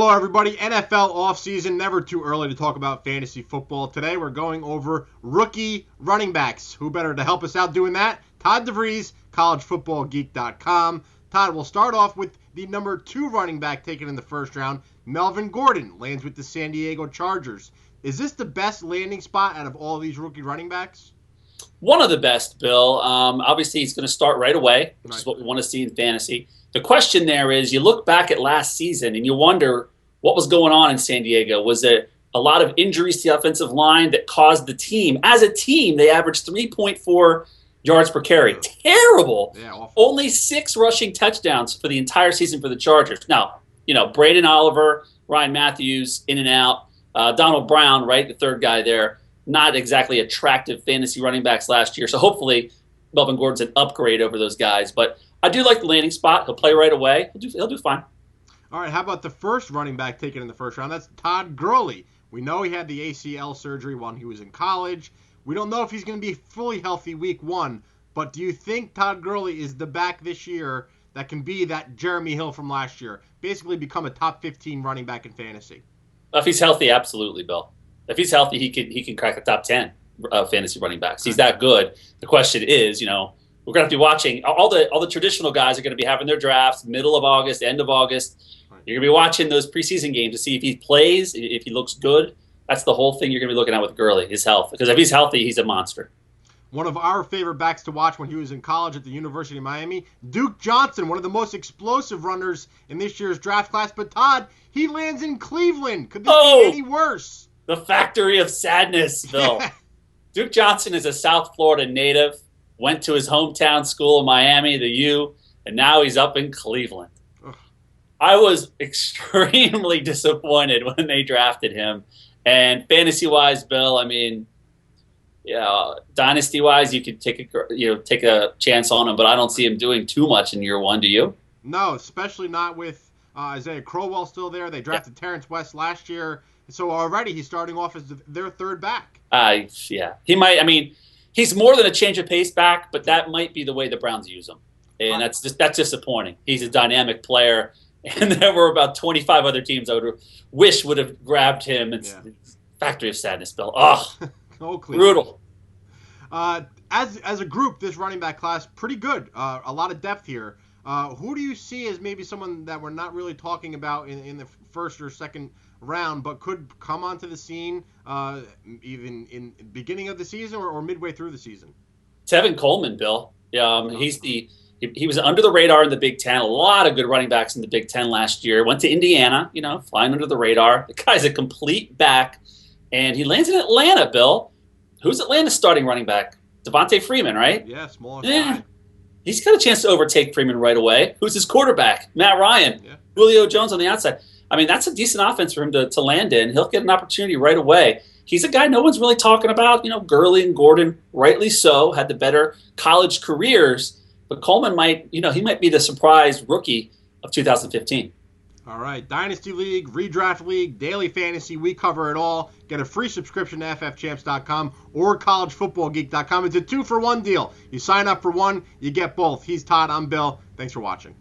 Hello, everybody. NFL offseason, never too early to talk about fantasy football. Today, we're going over rookie running backs. Who better to help us out doing that? Todd DeVries, collegefootballgeek.com. Todd, we'll start off with the number 2 running back taken in the first round. Melvin Gordon lands with the San Diego Chargers. Is this the best landing spot out of all these rookie running backs? One of the best, Bill. Obviously, he's going to start right away, which is what we want to see in fantasy. The question there is, you look back at last season and you wonder what was going on in San Diego. Was there a lot of injuries to the offensive line that caused the team? As a team, they averaged 3.4 yards per carry. Terrible. Yeah, awful. Only 6 rushing touchdowns for the entire season for the Chargers. Now, Braden Oliver, Ryan Matthews, in and out. Donald Brown, right, the third guy there. Not exactly attractive fantasy running backs last year. So hopefully Melvin Gordon's an upgrade over those guys. But I do like the landing spot. He'll play right away. He'll do fine. All right, how about the first running back taken in the first round? That's Todd Gurley. We know he had the ACL surgery when he was in college. We don't know if he's going to be fully healthy week 1. But do you think Todd Gurley is the back this year that can be that Jeremy Hill from last year? Basically become a top 15 running back in fantasy. If he's healthy, absolutely, Bill. If he's healthy, he can crack the top 10 fantasy running backs. He's that good. The question is, we're going to have to be watching. All the traditional guys are going to be having their drafts middle of August, end of August. Right. You're going to be watching those preseason games to see if he plays, if he looks good. That's the whole thing you're going to be looking at with Gurley, his health. Because if he's healthy, he's a monster. One of our favorite backs to watch when he was in college at the University of Miami, Duke Johnson, one of the most explosive runners in this year's draft class. But Todd, he lands in Cleveland. Could this be any worse? The factory of sadness, Bill. Duke Johnson is a South Florida native, went to his hometown school in Miami, the U, and now he's up in Cleveland. Ugh. I was extremely disappointed when they drafted him. And fantasy-wise, Bill, dynasty-wise, you could take a chance on him, but I don't see him doing too much in year 1. Do you? No, especially not with Isaiah Crowell still there. They drafted Terrence West last year. So already he's starting off as their third back. He might. He's more than a change of pace back, but that might be the way the Browns use him, and that's disappointing. He's a dynamic player, and there were about 25 other teams I would wish would have grabbed him. It's factory of sadness, Bill. Brutal. As a group, this running back class pretty good. A lot of depth here. Who do you see as maybe someone that we're not really talking about in the first or second round, but could come onto the scene even in the beginning of the season or midway through the season? Tevin Coleman, Bill. He was under the radar in the Big Ten. A lot of good running backs in the Big Ten last year. Went to Indiana, flying under the radar. The guy's a complete back, and he lands in Atlanta, Bill. Who's Atlanta's starting running back? Devontae Freeman, right? Yeah, small guy. He's got a chance to overtake Freeman right away. Who's his quarterback? Matt Ryan. Yeah. Julio Jones on the outside. That's a decent offense for him to land in. He'll get an opportunity right away. He's a guy no one's really talking about. Gurley and Gordon, rightly so, had the better college careers. But Coleman might be the surprise rookie of 2015. All right, Dynasty League, Redraft League, Daily Fantasy, we cover it all. Get a free subscription to ffchamps.com or collegefootballgeek.com. It's a 2-for-1 deal. You sign up for one, you get both. He's Todd, I'm Bill. Thanks for watching.